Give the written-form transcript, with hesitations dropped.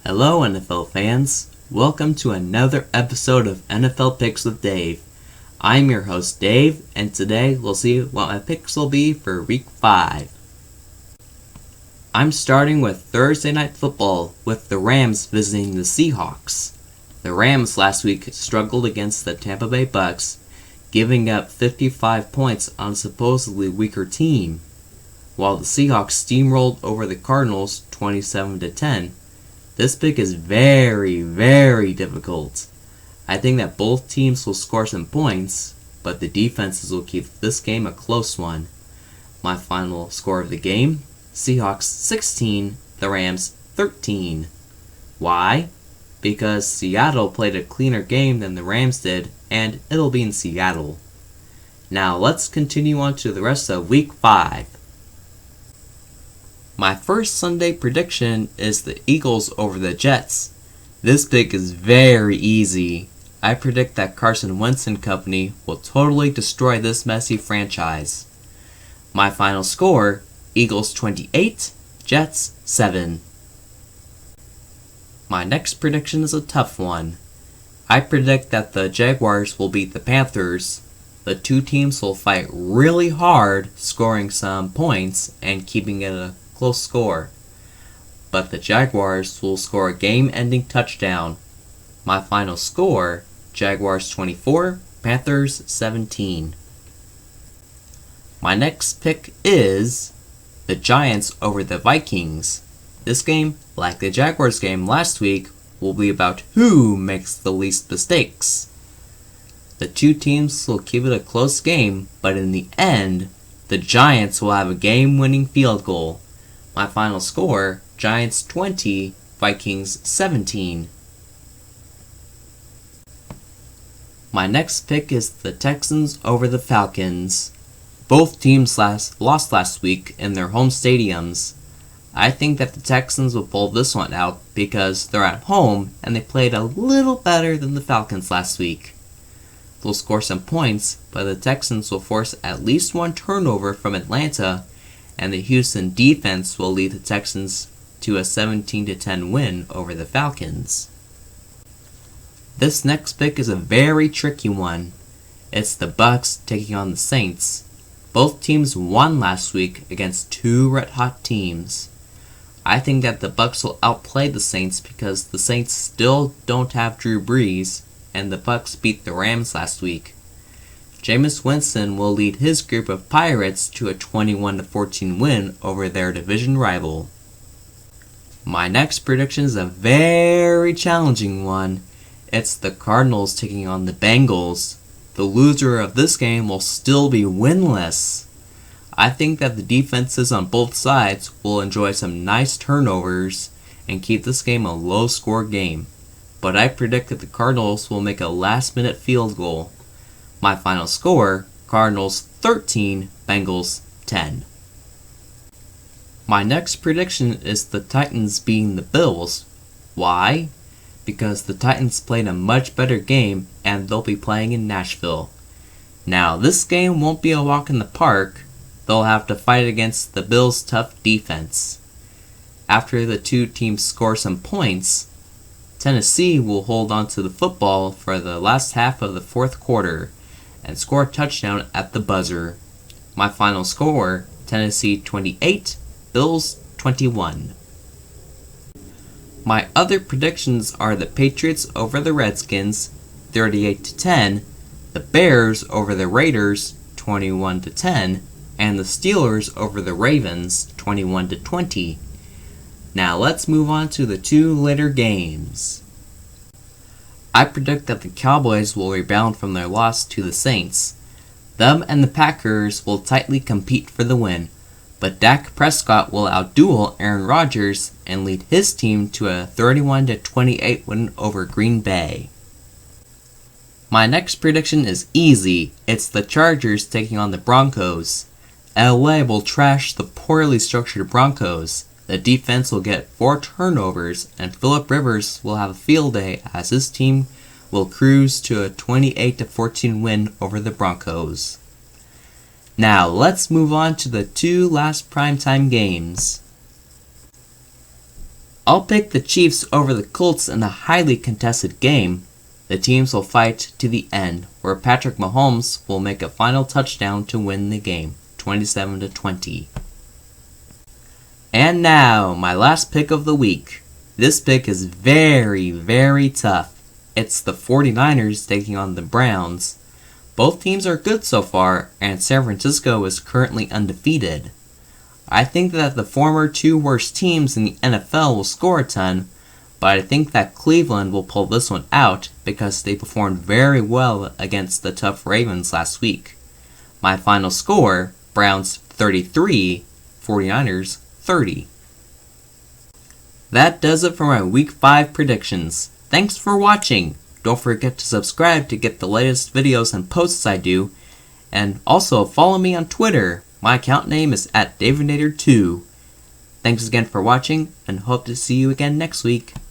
Hello NFL fans, welcome to another episode of NFL Picks with Dave. I'm your host Dave, and today we'll see what my picks will be for Week 5. I'm starting with Thursday Night Football with the Rams visiting the Seahawks. The Rams last week struggled against the Tampa Bay Bucks, giving up 55 points on a supposedly weaker team, while the Seahawks steamrolled over the Cardinals 27-10. This pick is very difficult. I think that both teams will score some points, but the defenses will keep this game a close one. My final score of the game, Seahawks 16, the Rams 13. Why? Because Seattle played a cleaner game than the Rams did, and it'll be in Seattle. Now let's continue on to the rest of Week 5. My first Sunday prediction is the Eagles over the Jets. This pick is very easy. I predict that Carson Wentz and company will totally destroy this messy franchise. My final score, Eagles 28, Jets 7. My next prediction is a tough one. I predict that the Jaguars will beat the Panthers. The two teams will fight really hard, scoring some points and keeping it a close score, but the Jaguars will score a game-ending touchdown. My final score, Jaguars 24, Panthers 17. My next pick is the Giants over the Vikings. This game, like the Jaguars game last week, will be about who makes the least mistakes. The two teams will keep it a close game, but in the end, the Giants will have a game-winning field goal. My final score, Giants 20, Vikings 17. My next pick is the Texans over the Falcons. Both teams lost last week in their home stadiums. I think that the Texans will pull this one out because they're at home and they played a little better than the Falcons last week. They'll score some points, but the Texans will force at least one turnover from Atlanta, and the Houston defense will lead the Texans to a 17-10 win over the Falcons. This next pick is a very tricky one. It's the Bucks taking on the Saints. Both teams won last week against two red-hot teams. I think that the Bucks will outplay the Saints because the Saints still don't have Drew Brees, and the Bucks beat the Rams last week. Jameis Winston will lead his group of Pirates to a 21-14 win over their division rival. My next prediction is a very challenging one. It's the Cardinals taking on the Bengals. The loser of this game will still be winless. I think that the defenses on both sides will enjoy some nice turnovers and keep this game a low-score game. But I predict that the Cardinals will make a last-minute field goal. My final score, Cardinals 13, Bengals 10. My next prediction is the Titans beating the Bills. Why? Because the Titans played a much better game and they'll be playing in Nashville. Now, this game won't be a walk in the park. They'll have to fight against the Bills' tough defense. After the two teams score some points, Tennessee will hold on to the football for the last half of the fourth quarter and score a touchdown at the buzzer. My final score, Tennessee 28, Bills 21. My other predictions are the Patriots over the Redskins 38-10, the Bears over the Raiders 21-10, and the Steelers over the Ravens 21-20. Now let's move on to the two later games. I predict that the Cowboys will rebound from their loss to the Saints. Them and the Packers will tightly compete for the win, but Dak Prescott will outduel Aaron Rodgers and lead his team to a 31-28 win over Green Bay. My next prediction is easy. It's the Chargers taking on the Broncos. LA will trash the poorly structured Broncos. The defense will get 4 turnovers, and Phillip Rivers will have a field day as his team will cruise to a 28-14 win over the Broncos. Now, let's move on to the two last primetime games. I'll pick the Chiefs over the Colts in a highly contested game. The teams will fight to the end, where Patrick Mahomes will make a final touchdown to win the game, 27-20. And now, my last pick of the week. This pick is very, very tough. It's the 49ers taking on the Browns. Both teams are good so far, and San Francisco is currently undefeated. I think that the former two worst teams in the NFL will score a ton, but I think that Cleveland will pull this one out because they performed very well against the tough Ravens last week. My final score, Browns 33, 49ers 30. That does it for my Week 5 predictions. Thanks for watching. Don't forget to subscribe to get the latest videos and posts I do, and also follow me on Twitter. My account name is @DavidNader2. Thanks again for watching, and hope to see you again next week.